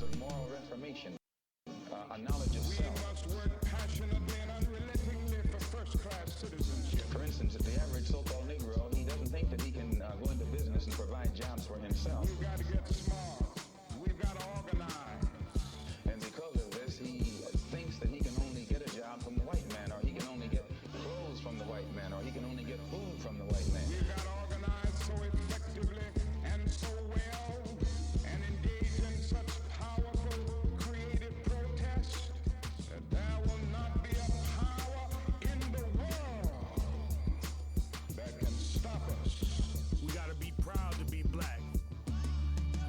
of moral reformation, a knowledge of We self. must work passionately and unrelentingly for first-class citizenship. For instance, the average so-called Negro, he doesn't think that he can go into business and provide jobs for himself. We've got to get smart. We've got to organize. And because of this, he thinks that he can only get a job from the white man, or he can only get clothes from the white man, or he can only get food from the white man. We've got to organize so effectively and so well and engage in such powerful, creative protest that there will not be a power in the world that can stop us. We gotta be proud to be black.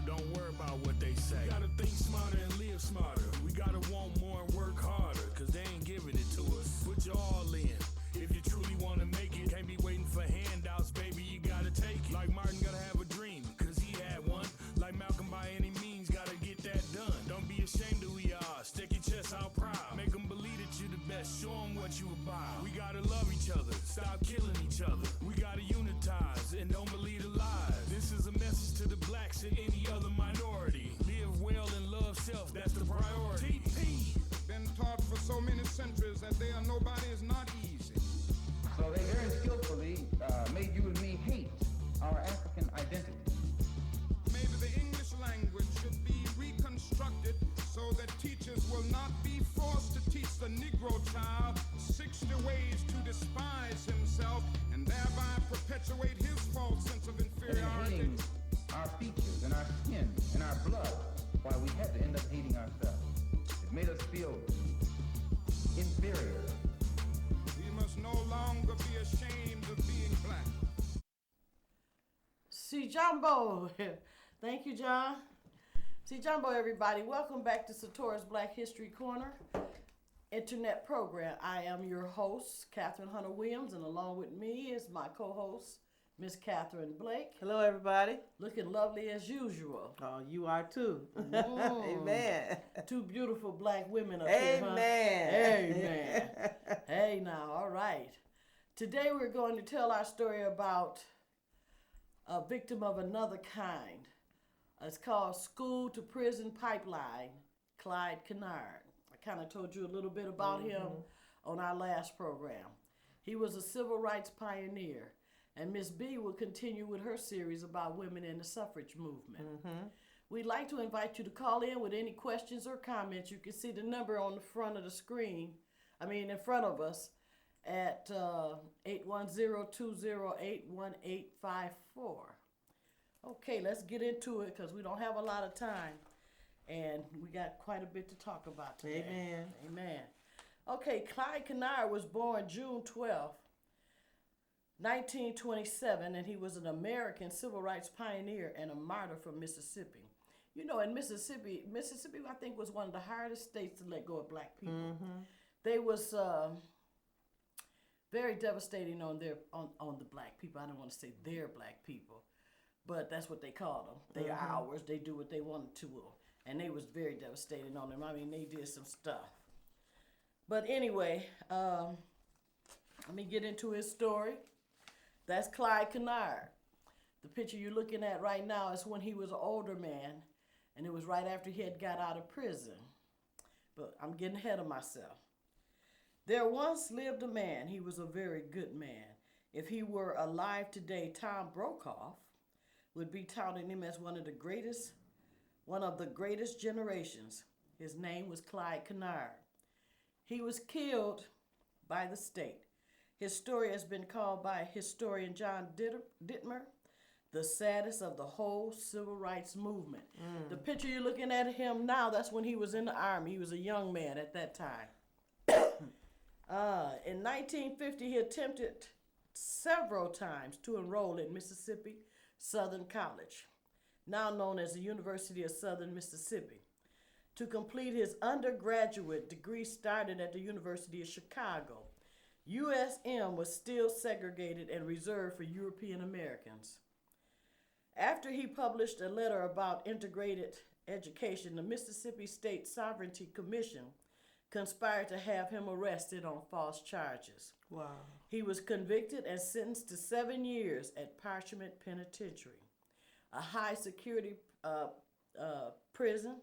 Don't worry about what they say. We gotta think smarter and live smarter. We gotta want more and work harder, cause they ain't giving it to us. Put your all in. If you truly wanna make it, can't be waiting for handouts, baby, you gotta take it. Like Martin gotta have a dream, cause he had one. Like Malcolm, by any means, gotta get that done. Don't be ashamed of who you are, stick your chest out proud. Make them believe that you're the best, show them what you about. We gotta love each other, stop killing each other. We gotta unitize and don't believe the lies. This is a message to the blacks and any other minority. Live well and love self, that's the priority. TP. Been taught for so many centuries that there nobody is not easy. So they very skillfully made you and me hate our African identity. Maybe the English language should be reconstructed so that teachers will not be forced to teach the Negro child 60 ways to despise himself and thereby perpetuate his false sense of And in inferiority. hating our features and our skin and our blood, why we had to end up hating ourselves. It made us feel inferior. We must no longer be ashamed of being black. See Jumbo. Thank you, John. See Jumbo, everybody. Welcome back to Satora's Black History Corner internet program. I am your host, Catherine Hunter Williams, and along with me is my co-host, Miss Catherine Blake. Hello, everybody. Looking lovely as usual. Oh, you are too. Amen. Two beautiful black women up here, huh? Amen. Amen. Hey now, all right. Today we're going to tell our story about a victim of another kind. It's called School to Prison Pipeline, Clyde Kennard. I kind of told you a little bit about him on our last program. He was a civil rights pioneer, and Miss B will continue with her series about women in the suffrage movement. We'd like to invite you to call in with any questions or comments. You can see the number on the front of the screen, in front of us, at 810-208-1854. Okay, let's get into it because we don't have a lot of time, and we got quite a bit to talk about today. Amen. Amen. Okay, Clyde Kennard was born June 12th, 1927, and he was an American civil rights pioneer and a martyr from Mississippi. You know, in Mississippi, I think, was one of the hardest states to let go of black people. They was very devastating on the black people. I don't want to say their black people, but that's what they called them. They are ours. They do what they wanted to, and they was very devastating on them. I mean, they did some stuff. But anyway, let me get into his story. That's Clyde Kennard. The picture you're looking at right now is when he was an older man, and it was right after he had got out of prison. But I'm getting ahead of myself. There once lived a man. He was a very good man. If he were alive today, Tom Brokaw would be touting him as one of the greatest generations. His name was Clyde Kennard. He was killed by the state. His story has been called by historian John Dittmer the saddest of the whole civil rights movement. The picture you're looking at him now, that's when he was in the Army. He was a young man at that time. In 1950, he attempted several times to enroll at Mississippi Southern College, now known as the University of Southern Mississippi. To complete his undergraduate degree started at the University of Chicago. USM was still segregated and reserved for European Americans. After he published a letter about integrated education, the Mississippi State Sovereignty Commission conspired to have him arrested on false charges. Wow. He was convicted and sentenced to 7 years at Parchment Penitentiary, a high security prison.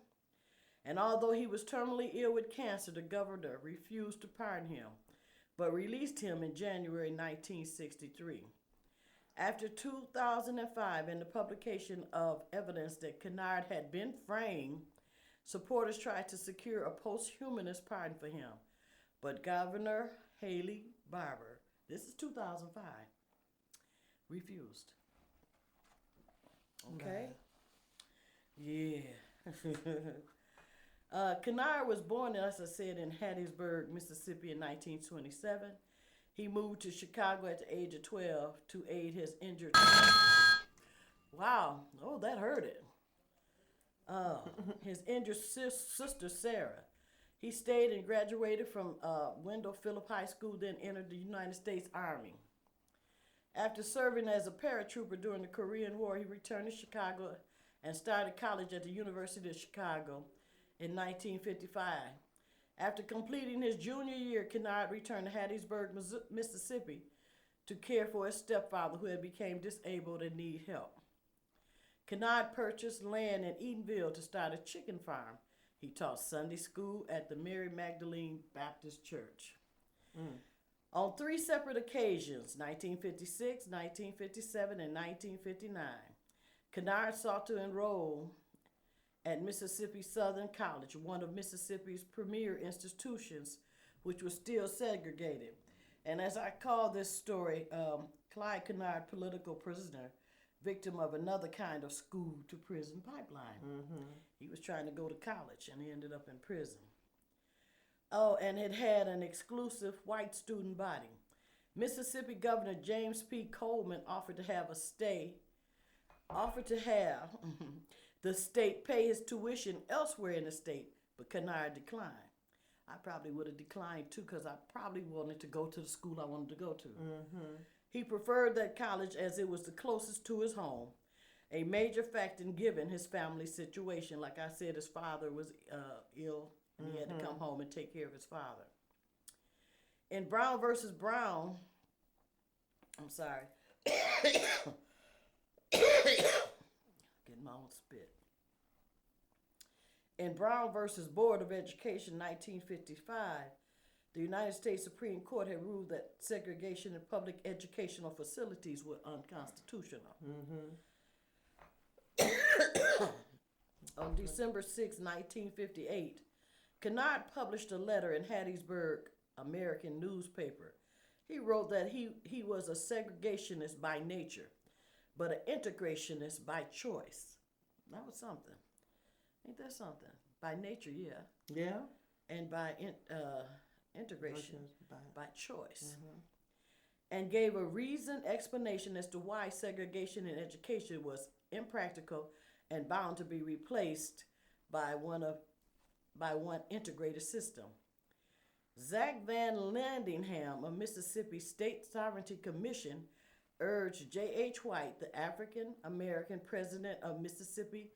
And although he was terminally ill with cancer, the governor refused to pardon him, but released him in January 1963. After 2005 and the publication of evidence that Kennard had been framed, supporters tried to secure a posthumous pardon for him, but Governor Haley Barbour, this is 2005, refused. Okay? Yeah. Kennard was born, as I said, in Hattiesburg, Mississippi in 1927. He moved to Chicago at the age of 12 to aid his injured. Wow. Oh, that hurt it. His injured sister, Sarah. He stayed and graduated from Wendell Phillip High School, then entered the United States Army. After serving as a paratrooper during the Korean War, he returned to Chicago and started college at the University of Chicago in 1955. After completing his junior year, Kennard returned to Hattiesburg, Mississippi to care for his stepfather who had become disabled and needed help. Kennard purchased land in Eatonville to start a chicken farm. He taught Sunday school at the Mary Magdalene Baptist Church. On 3 separate occasions, 1956, 1957, and 1959, Kennard sought to enroll at Mississippi Southern College, one of Mississippi's premier institutions, which was still segregated. And as I call this story, Clyde Kennard, political prisoner, victim of another kind of school to prison pipeline. He was trying to go to college and he ended up in prison. Oh, and it had an exclusive white student body. Mississippi Governor James P. Coleman offered to have the state pay his tuition elsewhere in the state, but Kennard declined. I probably would have declined too, because I probably wanted to go to the school I wanted to go to. He preferred that college as it was the closest to his home, a major factor in given his family situation. Like I said, his father was ill, and he had to come home and take care of his father. In Brown versus Brown, I'm sorry, getting my own spit. In Brown versus Board of Education, 1955, the United States Supreme Court had ruled that segregation in public educational facilities was unconstitutional. On December 6, 1958, Kennard published a letter in Hattiesburg American newspaper. He wrote that he was a segregationist by nature, but an integrationist by choice. That was something. Ain't that something? By nature, yeah. Yeah. And by integration, by choice. And gave a reasoned explanation as to why segregation in education was impractical and bound to be replaced by one integrated system. Zach Van Landingham of Mississippi State Sovereignty Commission urged J.H. White, the African American president of Mississippi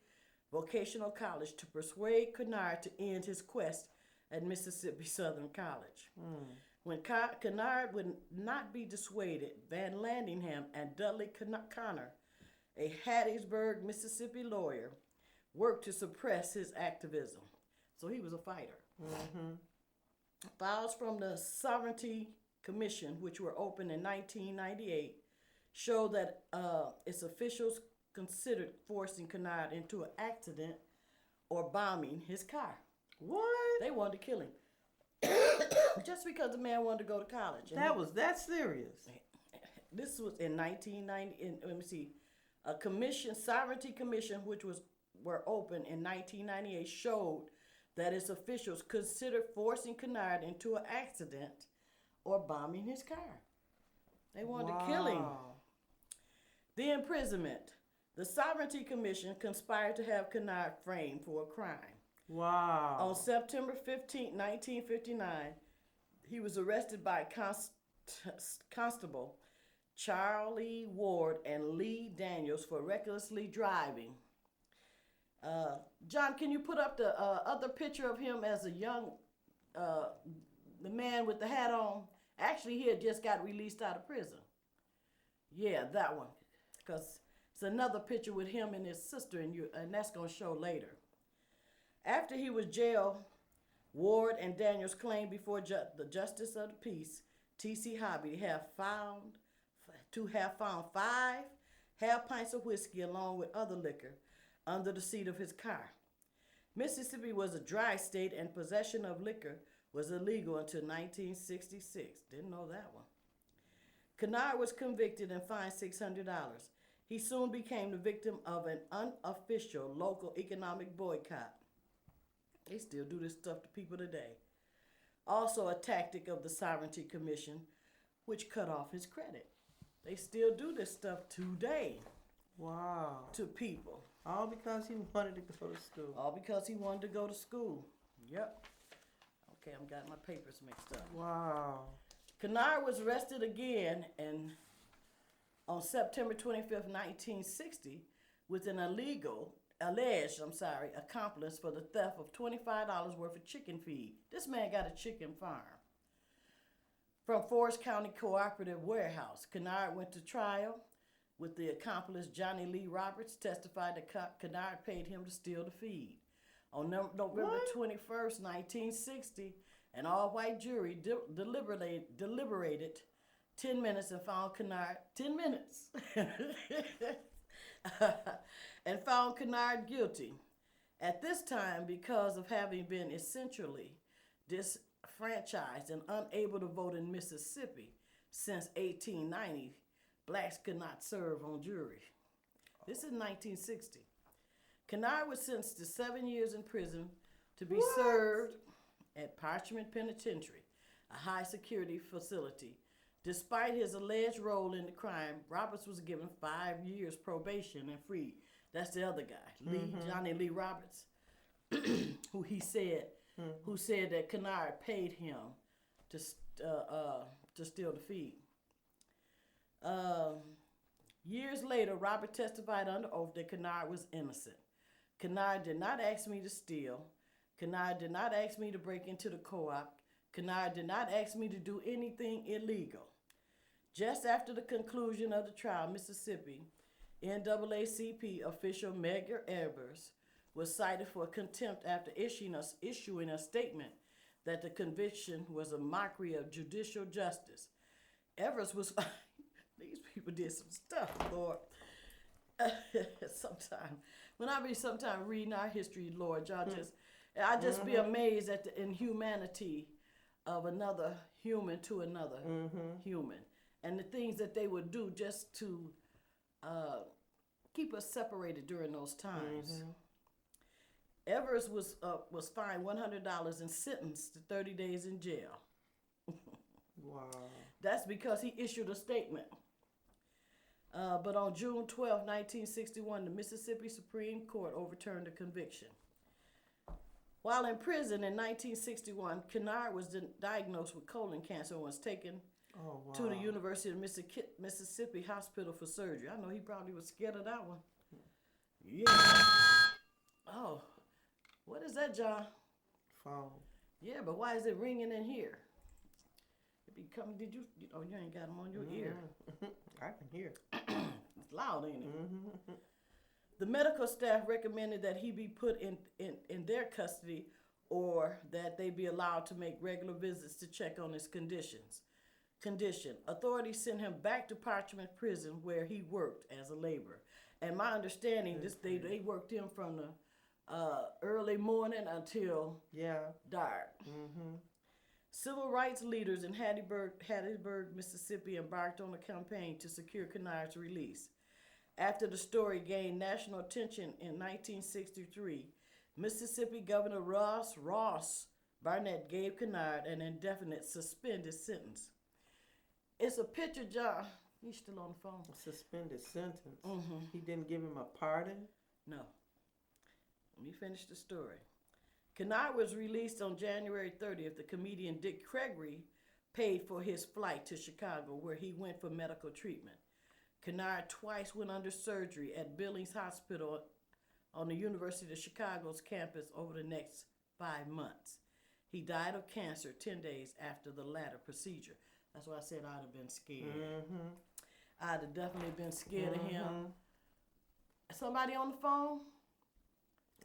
Vocational College, to persuade Kennard to end his quest at Mississippi Southern College. When Kennard would not be dissuaded, Van Landingham and Dudley Connor, a Hattiesburg, Mississippi lawyer, worked to suppress his activism. So he was a fighter. Files from the Sovereignty Commission, which were opened in 1998, show that its officials considered forcing Kennard into an accident or bombing his car. What? They wanted to kill him. Just because the man wanted to go to college. And That was that serious. This was in 1990. Let me see. A commission, Sovereignty Commission, which were open in 1998, showed that its officials considered forcing Kennard into an accident or bombing his car. They wanted to kill him. The imprisonment. The Sovereignty Commission conspired to have Kennard framed for a crime. Wow. On September 15, 1959, he was arrested by Constable Charlie Ward and Lee Daniels for recklessly driving. John, can you put up the other picture of him as a young, the man with the hat on? Actually, he had just got released out of prison. Yeah, that one. Because it's another picture with him and his sister, and that's going to show later. After he was jailed, Ward and Daniels claimed before the Justice of the Peace, T.C. Hobby, to have found 5 half pints of whiskey along with other liquor under the seat of his car. Mississippi was a dry state and possession of liquor was illegal until 1966. Didn't know that one. Kennard was convicted and fined $600. He soon became the victim of an unofficial local economic boycott. They still do this stuff to people today. Also a tactic of the Sovereignty Commission, which cut off his credit. They still do this stuff today. Wow. To people. All because he wanted to go to school. All because he wanted to go to school. Yep. Okay, I've got my papers mixed up. Wow. Kennard was arrested again and on September 25th, 1960, with an alleged accomplice for the theft of $25 worth of chicken feed. This man got a chicken farm. From Forest County Cooperative Warehouse, Kennard went to trial with the accomplice Johnny Lee Roberts testified that Kennard paid him to steal the feed. On November 21st, 1960, an all-white jury deliberated 10 minutes and found Kennard, 10 minutes, and found Kennard guilty. At this time, because of having been essentially disfranchised and unable to vote in Mississippi since 1890, blacks could not serve on jury. This is 1960. Kennard was sentenced to 7 years in prison to be served at Parchment Penitentiary, a high-security facility. Despite his alleged role in the crime, Roberts was given 5 years probation and freed. That's the other guy, Johnny Lee Roberts, who said that Kennard paid him to steal the feed. Years later, Robert testified under oath that Kennard was innocent. Kennard did not ask me to steal. Kennard did not ask me to break into the co-op. Kennard did not ask me to do anything illegal. Just after the conclusion of the trial, Mississippi NAACP official Medgar Evers was cited for contempt after issuing a statement that the conviction was a mockery of judicial justice. Evers was, these people did some stuff, Lord. When I be sometimes reading our history, Lord, I just be amazed at the inhumanity of another human to another human, and the things that they would do just to keep us separated during those times. Evers was fined $100 and sentenced to 30 days in jail. Wow. That's because he issued a statement. But on June 12, 1961, the Mississippi Supreme Court overturned the conviction. While in prison in 1961, Kennard was diagnosed with colon cancer and was taken to the University of Mississippi Hospital for surgery. I know he probably was scared of that one. Yeah. Oh, what is that, John? Phone. Yeah, but why is it ringing in here? It be coming. You ain't got them on your ear. I can hear. It's loud, ain't it? The medical staff recommended that he be put in their custody or that they be allowed to make regular visits to check on his condition. Authorities sent him back to Parchment Prison where he worked as a laborer. And my understanding, they worked him from the early morning until dark. Civil rights leaders in Hattiesburg, Mississippi embarked on a campaign to secure Kennard's release. After the story gained national attention in 1963, Mississippi Governor Ross Barnett gave Kennard an indefinite suspended sentence. It's a picture, John. You still on the phone? A suspended sentence. He didn't give him a pardon? No. Let me finish the story. Kennard was released on January 30th. The comedian Dick Gregory paid for his flight to Chicago, where he went for medical treatment. Kennard twice went under surgery at Billings Hospital on the University of Chicago's campus over the next 5 months. He died of cancer 10 days after the latter procedure. That's why I said I'd have been scared. I'd have definitely been scared of him. Somebody on the phone?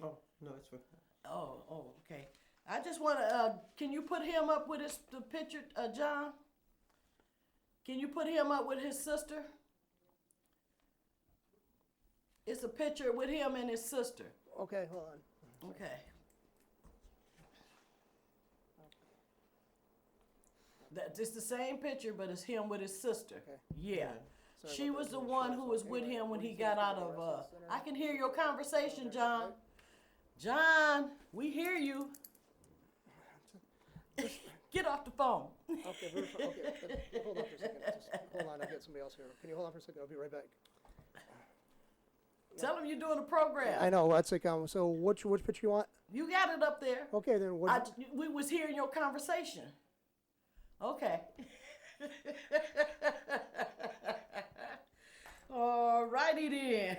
Oh, no, it's fine. Okay. I just want to, can you put him up with the picture, John? Can you put him up with his sister? It's a picture with him and his sister. Okay, hold on. Okay. It's the same picture, but it's him with his sister. Okay. Yeah. Sorry She about was that. the one who was with him when he got out of, I can hear your conversation, John. John, we hear you. Get off the phone. Okay, okay. Hold on for a second. Just hold on, I got somebody else here. Can you hold on for a second? I'll be right back. Tell him you're doing a program. I know, that's like, so which picture you want? You got it up there. Okay, then what? We was hearing your conversation. Okay. All righty then.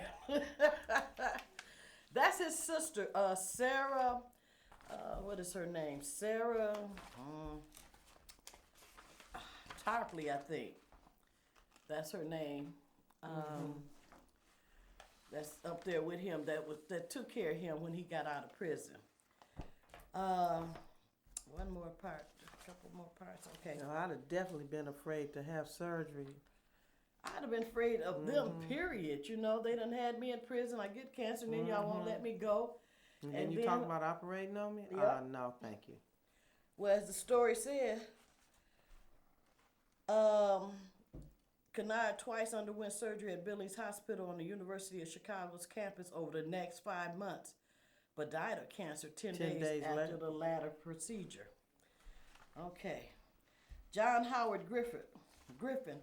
That's his sister, Sarah. What is her name? Sarah Tarpley, I think. That's her name. That's up there with him. That took care of him when he got out of prison. One more part, a couple more parts. Okay. No, I'd have definitely been afraid to have surgery. I'd have been afraid of them. Period. You know, they done had me in prison. I get cancer, and then y'all won't let me go. And then you talk about operating on me? Yep. No, thank you. Well, as the story said, Kennard twice underwent surgery at Billings Hospital on the University of Chicago's campus over the next 5 months, but died of cancer 10 days after later. the latter procedure. Okay. John Howard Griffin,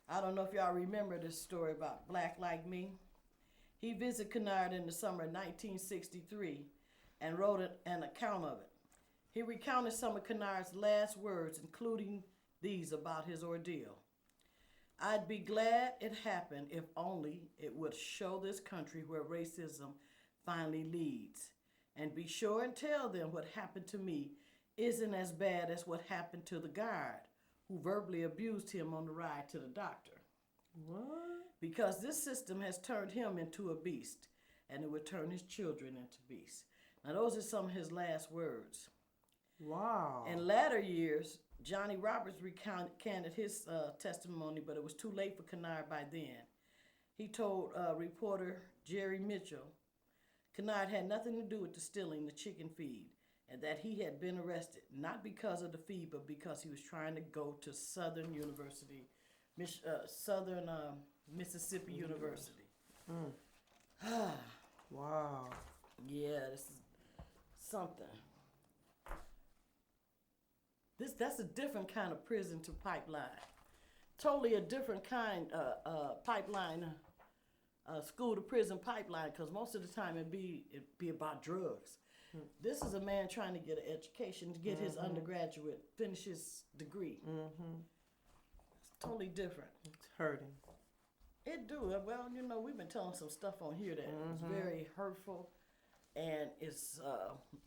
I don't know if y'all remember this story about Black Like Me. He visited Kennard in the summer of 1963 and wrote an account of it. He recounted some of Kennard's last words, including these about his ordeal. I'd be glad it happened if only it would show this country where racism finally leads. And be sure and tell them what happened to me isn't as bad as what happened to the guard who verbally abused him on the ride to the doctor. What? Because this system has turned him into a beast, and it would turn his children into beasts. Now, those are some of his last words. Wow. In latter years, Johnny Roberts recanted his testimony, but it was too late for Kennard by then. He told reporter Jerry Mitchell, Kennard had nothing to do with the stealing the chicken feed, and that he had been arrested, not because of the feed, but because he was trying to go to Southern Mississippi University. Wow. Yeah, this is something. That's a different kind of prison to pipeline. Totally a different kind pipeline, school to prison pipeline, because most of the time it'd be about drugs. This is a man trying to get an education, to get his undergraduate, finish his degree. It's totally different. It's hurting. It do. Well, you know, we've been telling some stuff on here that is very hurtful and it's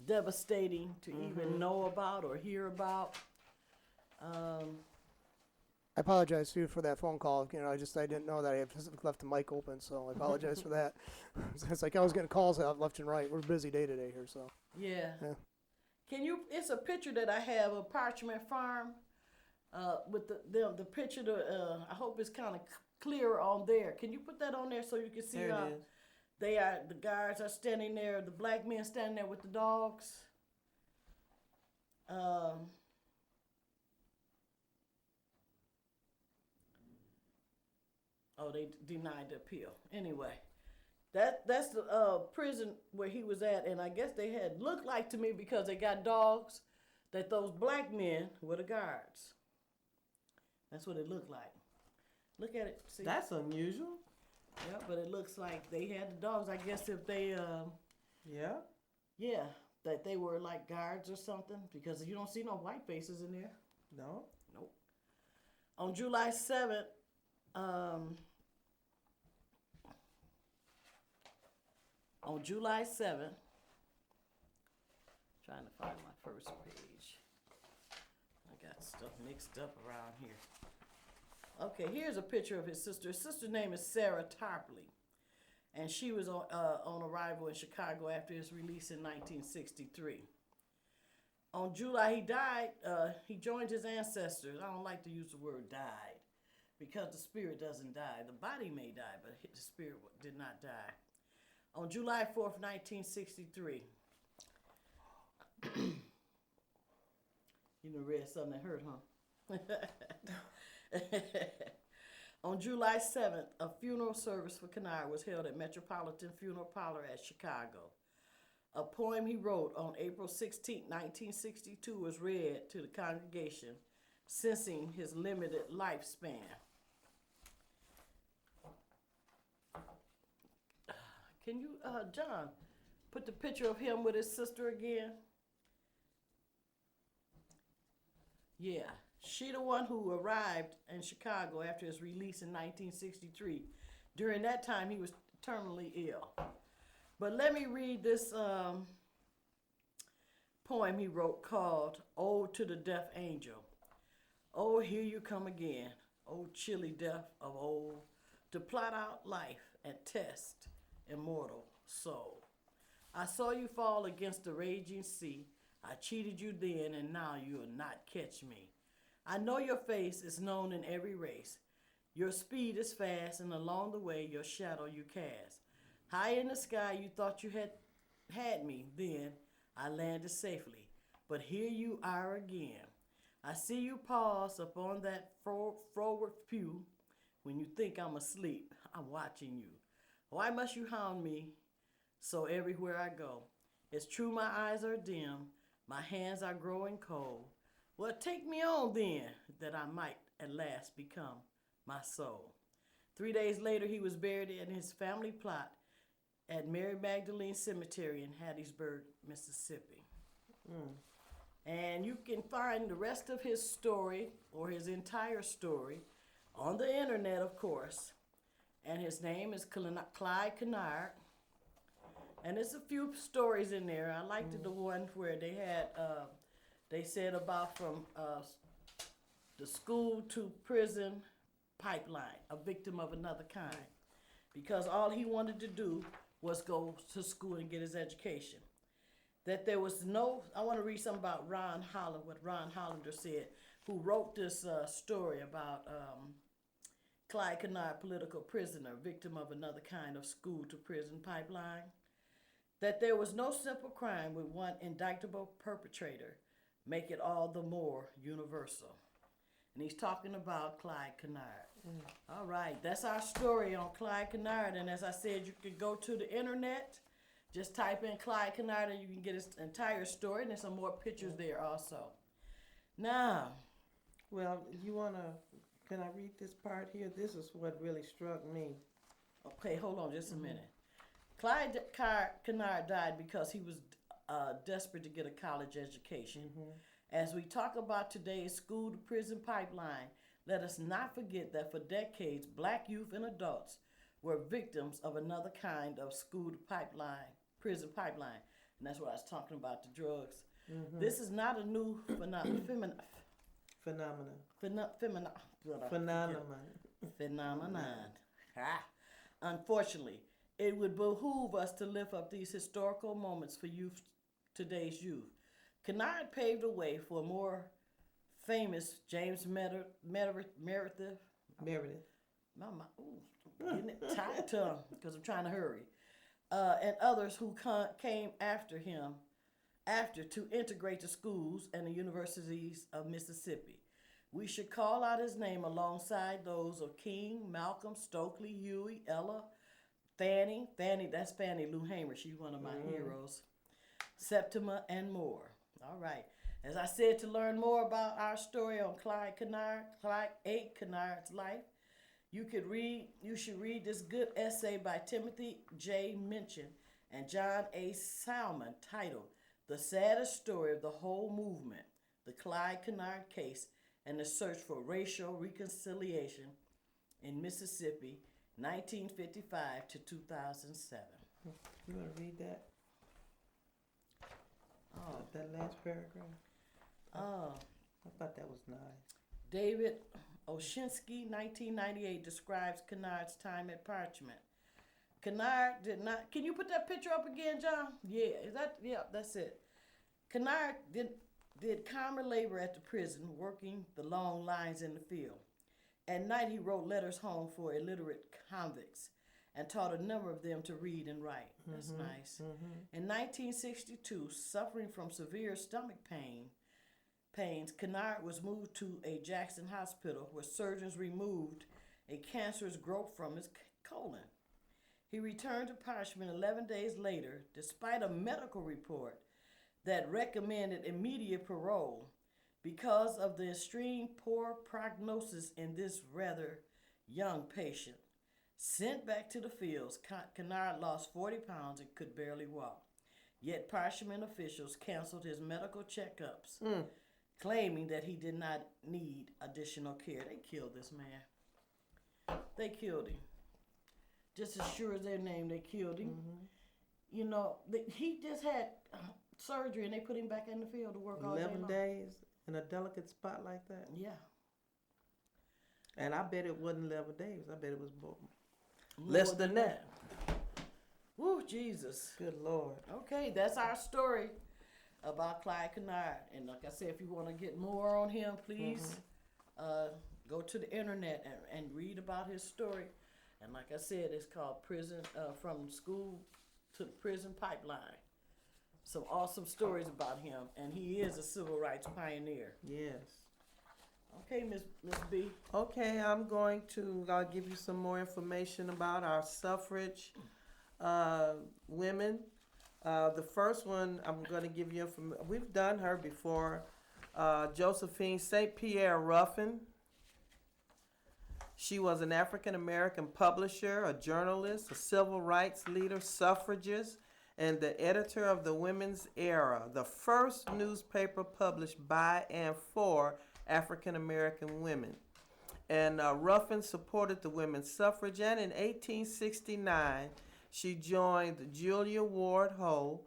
devastating to even know about or hear about. I apologize to you for that phone call. You know, I didn't know that I had left the mic open, so I apologize for that. It's like I was getting calls out left and right. We're a busy day today here, so. Yeah. Yeah. Can you? It's a picture that I have of Parchment Farm. With the picture. I hope it's kind of clearer on there. Can you put that on there so you can see? There it is. The guards are standing there. The black men standing there with the dogs. Oh, they denied the appeal. Anyway, that's the prison where he was at, and I guess they had looked like to me because they got dogs that those black men were the guards. That's what it looked like. Look at it. See? That's unusual. Yeah, but it looks like they had the dogs. I guess if they Yeah. that they were like guards or something, because you don't see no white faces in there. No. Nope. On July 7th, trying to find my first page. I got stuff mixed up around here. Okay, here's a picture of his sister. His sister's name is Sarah Tarpley. and she was on arrival in Chicago after his release in 1963. On July, he died. He joined his ancestors. I don't like to use the word died because the spirit doesn't die. The body may die, but the spirit did not die. On July 4th, 1963, you done read something that hurt, huh? On July 7th, a funeral service for Kennard was held at Metropolitan Funeral Parlor at Chicago. A poem he wrote on April 16, 1962 was read to the congregation, sensing his limited lifespan. Can you, John, put the picture of him with his sister again? Yeah, she the one who arrived in Chicago after his release in 1963. During that time, he was terminally ill. But let me read this poem he wrote called Ode to the Death Angel. Oh, here you come again, oh chilly death of old, to plot out life and test immortal soul. I saw you fall against the raging sea. I cheated you then, and now you'll not catch me. I know your face is known in every race. Your speed is fast, and along the way your shadow you cast. High in the sky you thought you had me, then I landed safely. But here you are again. I see you pause upon that forward pew. When you think I'm asleep, I'm watching you. Why must you hound me so everywhere I go? It's true my eyes are dim, my hands are growing cold. Well, take me on then, that I might at last become my soul. 3 days later, he was buried in his family plot at Mary Magdalene Cemetery in Hattiesburg, Mississippi. And you can find the rest of his story, or his entire story, on the internet, of course. And his name is Clyde Kennard. And there's a few stories in there. I liked the one where they had, they said about from the school to prison pipeline, a victim of another kind. Because all he wanted to do was go to school and get his education. That there was no, I want to read something about Ron Holland, what Ron Hollander said, who wrote this story about Clyde Kennard, political prisoner, victim of another kind of school to prison pipeline. That there was no simple crime with one indictable perpetrator, make it all the more universal. And he's talking about Clyde Kennard. All right, that's our story on Clyde Kennard. And as I said, you can go to the internet, just type in Clyde Kennard and you can get his entire story. And there's some more pictures there also. Now, Well, can I read this part here? This is what really struck me. okay, hold on just a minute. Clyde Kennard died because he was desperate to get a college education. As we talk about today's school to prison pipeline, let us not forget that for decades, black youth and adults were victims of another kind of school to pipeline, prison pipeline. And that's what I was talking about, the drugs. This is not a new phenomenon. Unfortunately, it would behoove us to lift up these historical moments for youth, today's youth. Kennard paved the way for a more famous James Meredith. Getting it tied to him because I'm trying to hurry. And others who came after him, to integrate the schools and the universities of Mississippi. We should call out his name alongside those of King, Malcolm, Stokely, Huey, Ella, Fannie, that's Fannie Lou Hamer, she's one of my heroes, Septima, and more. All right. As I said, to learn more about our story on Clyde A. Kennard's life, you should read this good essay by Timothy J. Minchin and John A. Salmon titled The Saddest Story of the Whole Movement, the Clyde Kennard Case and the Search for Racial Reconciliation in Mississippi, 1955 to 2007. You want to read that? Oh. That last paragraph? Oh. I thought that was nice. David Oshinsky, 1998, describes Kennard's time at Parchment. Kennard did not. Can you put that picture up again, John? Yeah, is that? Yeah, that's it. Kennard did common labor at the prison, working the long lines in the field. At night, he wrote letters home for illiterate convicts and taught a number of them to read and write. That's nice. In 1962, suffering from severe stomach pains, Kennard was moved to a Jackson hospital where surgeons removed a cancerous growth from his colon. He returned to Parchment 11 days later, despite a medical report that recommended immediate parole because of the extreme poor prognosis in this rather young patient. Sent back to the fields, Kennard lost 40 pounds and could barely walk. Yet Parchment officials canceled his medical checkups, claiming that he did not need additional care. They killed this man. They killed him. Just as sure as their name, they killed him. You know, he just had surgery and they put him back in the field to work all day long. 11 days in a delicate spot like that? Yeah. And I bet it wasn't 11 days. I bet it was less than that. Woo, Jesus. Good Lord. Okay, that's our story about Clyde Kennard. And like I said, if you want to get more on him, please go to the internet and read about his story. And like I said, it's called Prison from School to the Prison Pipeline. Some awesome stories about him, and he is a civil rights pioneer. Yes. Okay, Miss B. Okay, I'm going to give you some more information about our suffrage women. The first one I'm going to give you we've done her before. Josephine St. Pierre Ruffin. She was an African-American publisher, a journalist, a civil rights leader, suffragist, and the editor of the Women's Era, the first newspaper published by and for African-American women. And Ruffin supported the women's suffrage, and in 1869, she joined Julia Ward Howell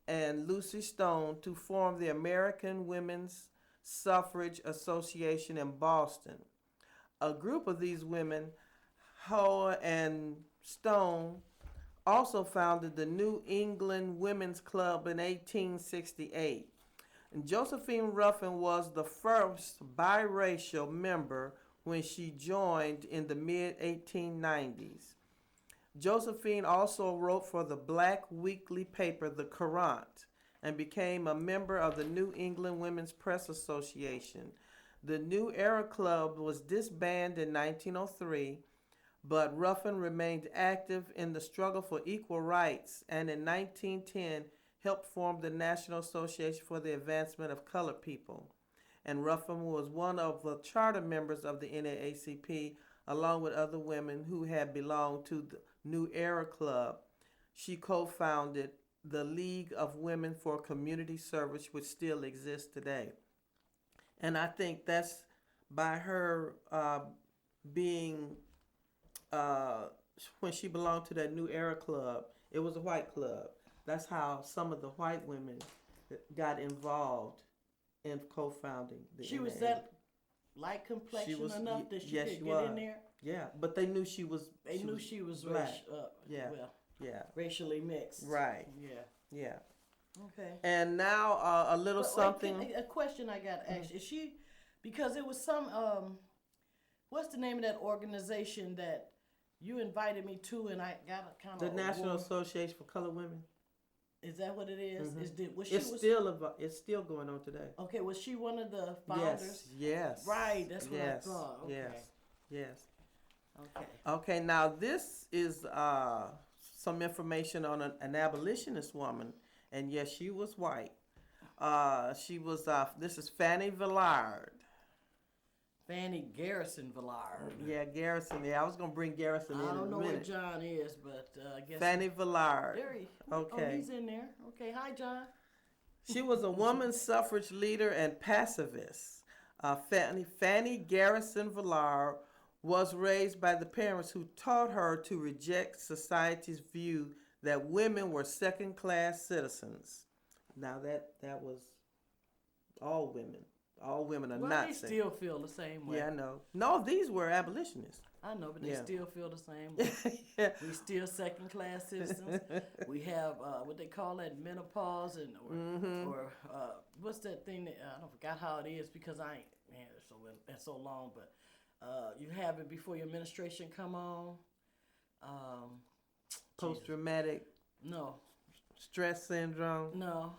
and Lucy Stone to form the American Women's Suffrage Association in Boston. A group of these women, Howell and Stone, also founded the New England Women's Club in 1868. And Josephine Ruffin was the first biracial member when she joined in the mid-1890s. Josephine also wrote for the black weekly paper, The Courant, and became a member of the New England Women's Press Association. The New Era Club was disbanded in 1903, but Ruffin remained active in the struggle for equal rights, and in 1910 helped form the National Association for the Advancement of Colored People. And Ruffin was one of the charter members of the NAACP, along with other women who had belonged to the New Era Club. She co-founded the League of Women for Community Service, which still exists today. And I think that's by her being when she belonged to that New Era Club, it was a white club. That's how some of the white women got involved in co-founding the She NAA. was that light complexion enough that she yes, could she get was. in there? Yeah, but they knew she was. They knew she was black. Yeah. Yeah. Racially mixed. Right. Yeah. Yeah. Okay. And now a little But something. wait, a question I got to ask you. Is she, because it was some, what's the name of that organization that you invited me to and I got a kind of. The National Association for Colored Women. Is that what it is? It's still going on today. Okay, was she one of the founders? Yes. Right, that's what I thought. Okay. Yes. Okay. Okay, now this is some information on an abolitionist woman, and yes, she was white. She was, this is Fannie Villard. Fannie Garrison Villard. Yeah, Garrison. Yeah, I was going to bring Garrison in a minute. I don't know where John is, but I guess. Fannie Villard. There he. Okay. Oh, he's in there. Okay, hi, John. She was a woman's suffrage leader and pacifist. Fannie Garrison Villard was raised by the parents who taught her to reject society's view that women were second-class citizens. Now that was all women. All women are Well, not they second. still feel the same way. Yeah, I know. No, these were abolitionists. I know, but they Yeah. still feel the same way. Yeah. We still second class citizens. We have what they call that menopause and or what's that thing that I don't forgot how it is because I ain't man it's so long, but you have it before your menstruation come on. Post-traumatic No, stress syndrome. no.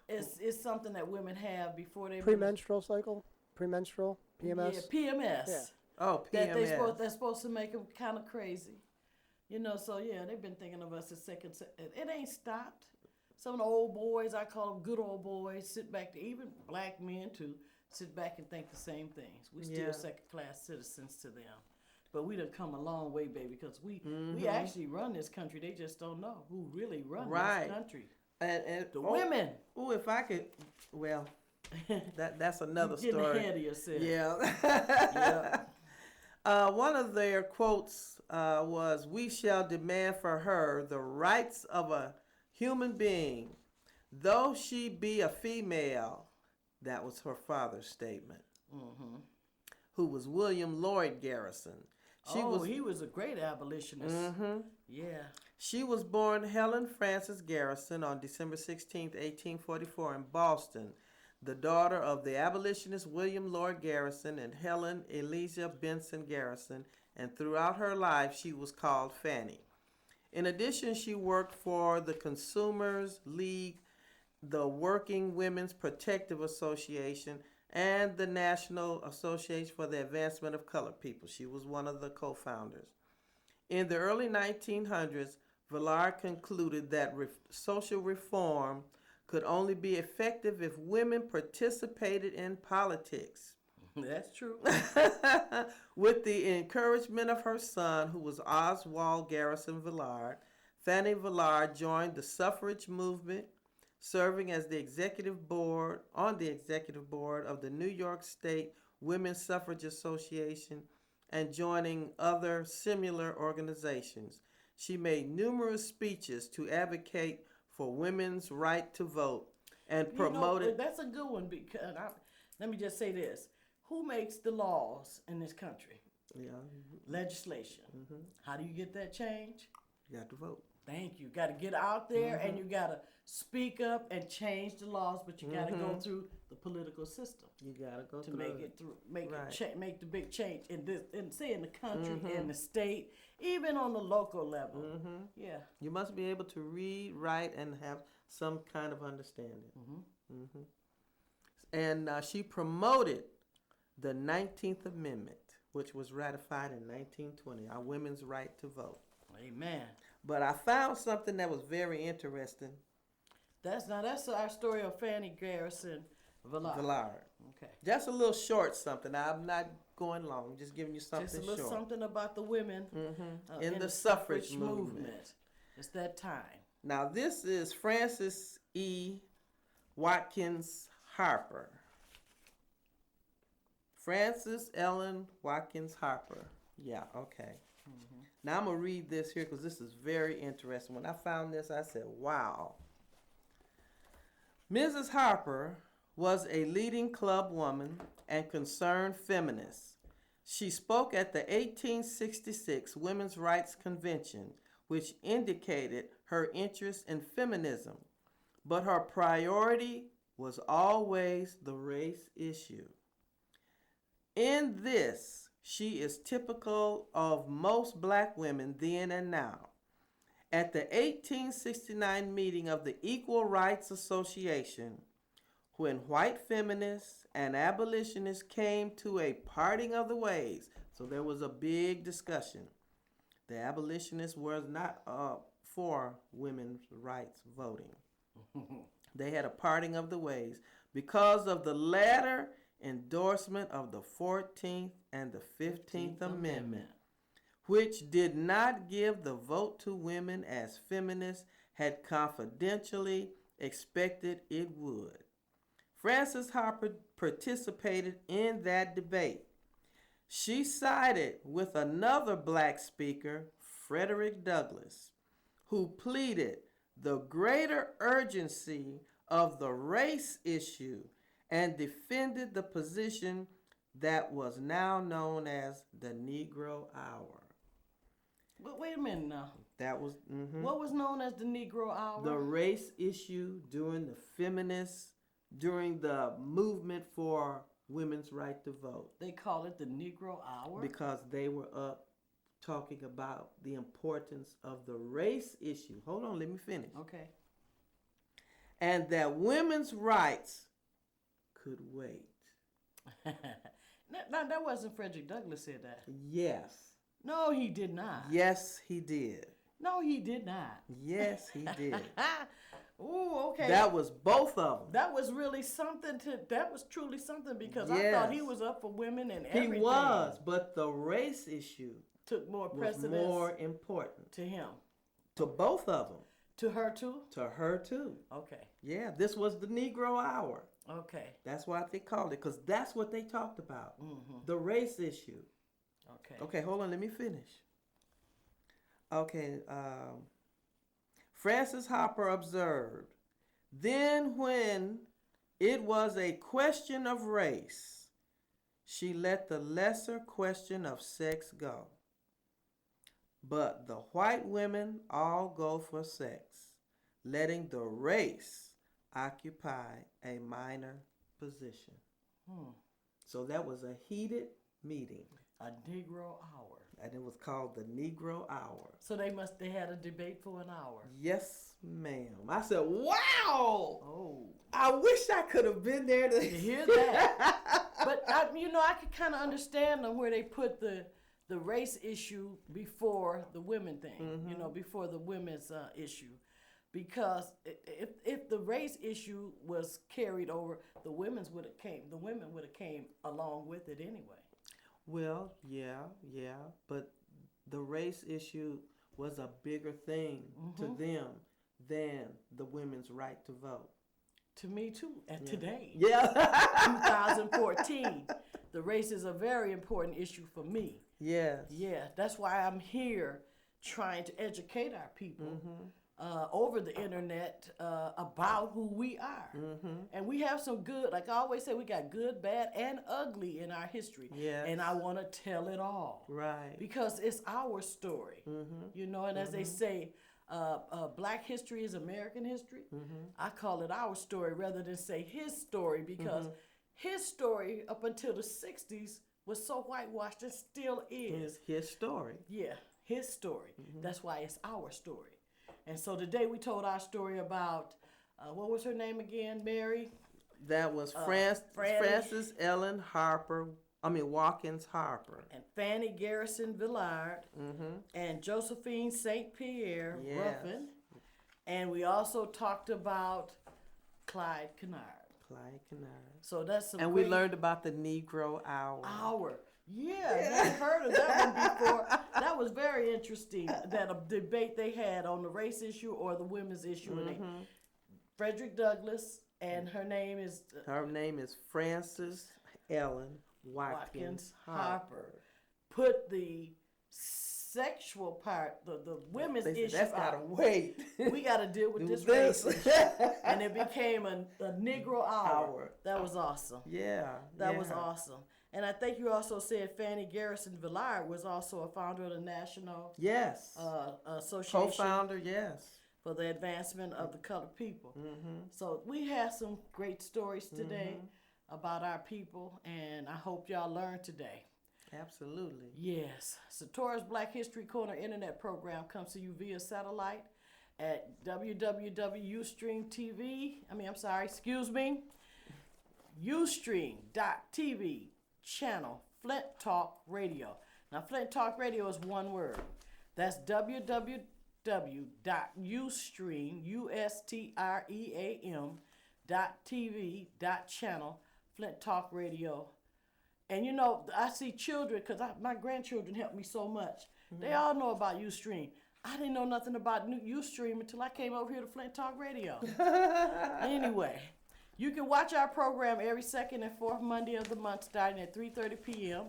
It's something that women have before they Premenstrual cycle, premenstrual, PMS. Yeah, PMS. Yeah. Oh, That PMS. that's supposed to make them kind of crazy. You know, so yeah, they've been thinking of us as second. It ain't stopped. Some of the old boys, I call them good old boys, sit back. Even black men too, sit back and think the same things. We still Yeah. second class citizens to them, but we done come a long way, baby, because we actually run this country. They just don't know who really run Right. this country. And The women. Oh, if I could, well, that's another Getting story. ahead of yourself. Yeah. One of their quotes was, "We shall demand for her the rights of a human being, though she be a female." That was her father's statement. Who was William Lloyd Garrison. He was a great abolitionist. Yeah. She was born Helen Frances Garrison on December 16th, 1844 in Boston, the daughter of the abolitionist William Lloyd Garrison and Helen Eliza Benson Garrison, and throughout her life she was called Fanny. In addition, she worked for the Consumers League, the Working Women's Protective Association, and the National Association for the Advancement of Colored People. She was one of the co-founders. In the early 1900s, Villard concluded that social reform could only be effective if women participated in politics. That's true. With the encouragement of her son, who was Oswald Garrison Villard, Fanny Villard joined the suffrage movement, serving as on the executive board of the New York State Women's Suffrage Association and joining other similar organizations. She made numerous speeches to advocate for women's right to vote and promoted. That's a good one because let me just say this: who makes the laws in this country? Yeah, Legislation. How do you get that change? you got to vote. Thank you. Got to get out there and you got to speak up and change the laws, but you got to go through the political system You got to go to through make it through, make Right. make the big change in this, in the country, in the state, even on the local level. Yeah. You must be able to read, write, and have some kind of understanding. And she promoted the 19th Amendment, which was ratified in 1920, our women's right to vote. Amen. But I found something that was very interesting. That's our story of Fanny Garrison Villard. Okay. Just a little short something. I'm not going long. I'm just giving you something Just a little short. something about the women In the suffrage movement. It's that time. Now, this is Frances E. Watkins Harper. Frances Ellen Watkins Harper. Yeah, okay. Now, I'm going to read this here because this is very interesting. When I found this, I said, wow. Mrs. Harper was a leading club woman and concerned feminist. She spoke at the 1866 Women's Rights Convention, which indicated her interest in feminism, but her priority was always the race issue. In this, she is typical of most black women then and now. At the 1869 meeting of the Equal Rights Association, when white feminists and abolitionists came to a parting of the ways, so there was a big discussion. The abolitionists were not for women's rights voting. They had a parting of the ways because of the latter endorsement of the 14th and the 15th Amendment, which did not give the vote to women as feminists had confidentially expected it would. Frances Harper participated in that debate. She sided with another black speaker, Frederick Douglass, who pleaded the greater urgency of the race issue and defended the position that was now known as the Negro Hour. But wait a minute now. That was What was known as the Negro Hour? the race issue during the movement for women's right to vote. They call it the Negro Hour? Because they were up talking about the importance of the race issue. Hold on, let me finish. Okay. And that women's rights could wait. Now, that wasn't Frederick Douglass said that. Yes. No, he did not. Yes, he did. No, he did not. Yes, he did. Ooh, okay. That was both of them. That was really something that was truly something because I thought he was up for women and everything. He was, but the race issue took more was precedence more important. to him. To both of them. To her too? To her too. Okay. Yeah, this was the Negro Hour. Okay. That's why they called it, because that's what they talked about. The race issue. Okay. Okay, hold on, let me finish. Okay, Frances Hopper observed, then when it was a question of race, she let the lesser question of sex go. But the white women all go for sex, letting the race occupy a minor position. So that was a heated meeting. A Negro Hour. And it was called the Negro Hour. So they had a debate for an hour. Yes, ma'am. I said, wow! Oh. I wish I could have been there to hear that. But, I could kind of understand them where they put the race issue before the women thing, before the women's issue. Because if the race issue was carried over, the women would have came along with it anyway. Well, yeah, but the race issue was a bigger thing to them than the women's right to vote. To me too, and today. Yeah. 2014. The race is a very important issue for me. Yes. Yeah, that's why I'm here trying to educate our people over the internet about who we are. And we have some good, like I always say, we got good, bad, and ugly in our history. Yes. And I want to tell it all. Right. Because it's our story. And as they say, Black history is American history. I call it our story rather than say his story because his story up until the 60s was so whitewashed and still is. His story. Yeah, his story. That's why it's our story. And so today we told our story about, what was her name again, Mary? That was Frances Ellen Watkins Harper. And Fannie Garrison Villard. And Josephine St. Pierre Ruffin. And we also talked about Clyde Kennard. So that's some we learned about the Negro Hour. Yeah, I've heard of that one before. That was very interesting, that a debate they had on the race issue or the women's issue. And Frederick Douglass, and her name is... Her name is Frances Ellen Watkins Harper. Put the sexual part, the women's issue that's out. gotta wait. We gotta deal with this race issue. And it became a Negro Hour. That was awesome. Yeah. That was awesome. And I think you also said Fannie Garrison Villard was also a founder of the National Association. Co-founder, yes. For the advancement of the colored people. So we have some great stories today about our people, and I hope y'all learned today. Absolutely. Yes. Satora's Black History Corner internet program comes to you via satellite at Ustream.tv channel Flint Talk Radio. Now Flint Talk Radio is one word. That's www.ustream.tv.channel Flint Talk Radio. And I see children, because my grandchildren help me so much. They all know about Ustream. I didn't know nothing about Ustream until I came over here to Flint Talk Radio. Anyway, you can watch our program every second and fourth Monday of the month starting at 3:30 p.m.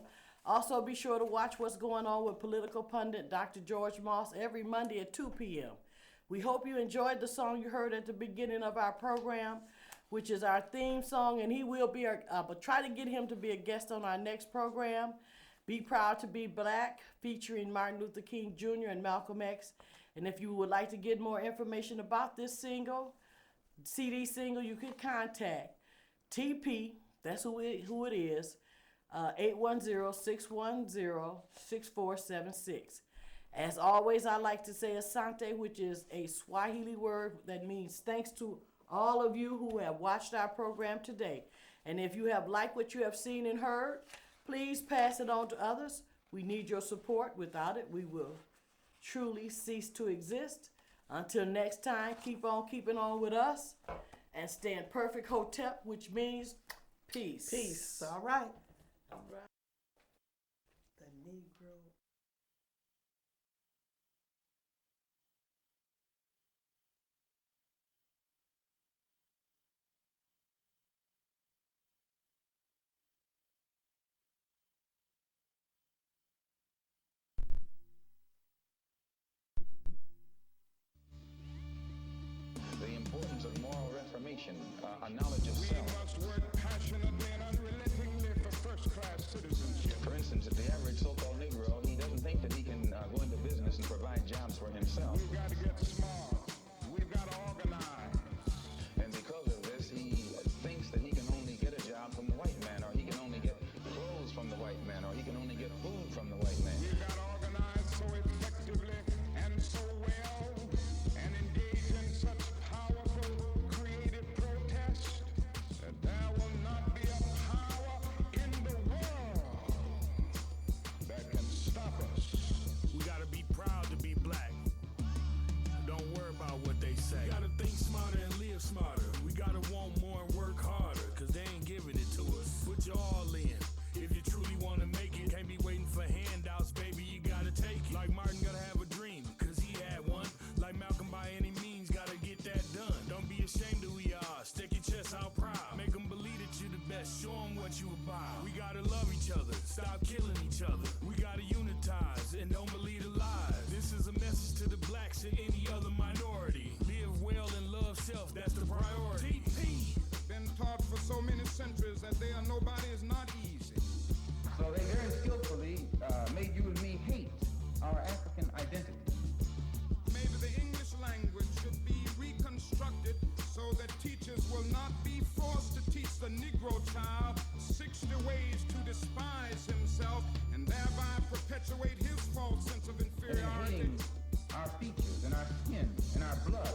Also, be sure to watch what's going on with political pundit Dr. George Moss every Monday at 2 p.m. We hope you enjoyed the song you heard at the beginning of our program. which is our theme song, and he will be but try to get him to be a guest on our next program. Be Proud to Be Black, featuring Martin Luther King Jr. and Malcolm X. And if you would like to get more information about this single, CD single, you can contact TP, that's who it is, 810-610-6476. As always, I like to say Asante, which is a Swahili word that means thanks to all of you who have watched our program today. And if you have liked what you have seen and heard, please pass it on to others. We need your support. Without it, we will truly cease to exist. Until next time, keep on keeping on with us and stay in perfect hotep, which means peace. Peace. All right. All right. The Negro. The importance of moral reformation, a knowledge of We self. must work passionately and unrelentingly for first-class citizenship. For instance, the average so-called Negro, he doesn't think that he can go into business and provide jobs for himself. We've got to get smart. We've got to organize. And because of this, he thinks that he can only get a job from the white man, or he can only get clothes from the white man, or he can only get food from the white man. We've got to organize so effectively and so well and engage in such powerful creative protest that there will not be a power in the world that can stop us. We gotta be proud to be black. Don't worry about what they say. We gotta think smarter and live smarter. We gotta want more and work harder, cause they ain't giving it to us. Put your all in. If you truly wanna make it, can't be waiting for handouts, baby, you gotta take it. Like Martin gotta have a dream, cause he had one. Like Malcolm, by any means, gotta get that done. Don't be ashamed of who you are. Stick your chest out proud. Make them believe that you're the best. Show them what you about. We gotta love each other. Stop killing each other. We gotta unitize and don't believe the lies. This is a message to the blacks and any other minority. Live well and love self. That's the priority. TP. Been taught for so many centuries that they are nobody is not easy. So they very skillfully made you and me hate our African identity. Maybe the English language should be reconstructed so that teachers will not be forced to teach the Negro child 60 ways to despise himself and thereby perpetuate his false sense of And inferiority. hating our features and our skin and our blood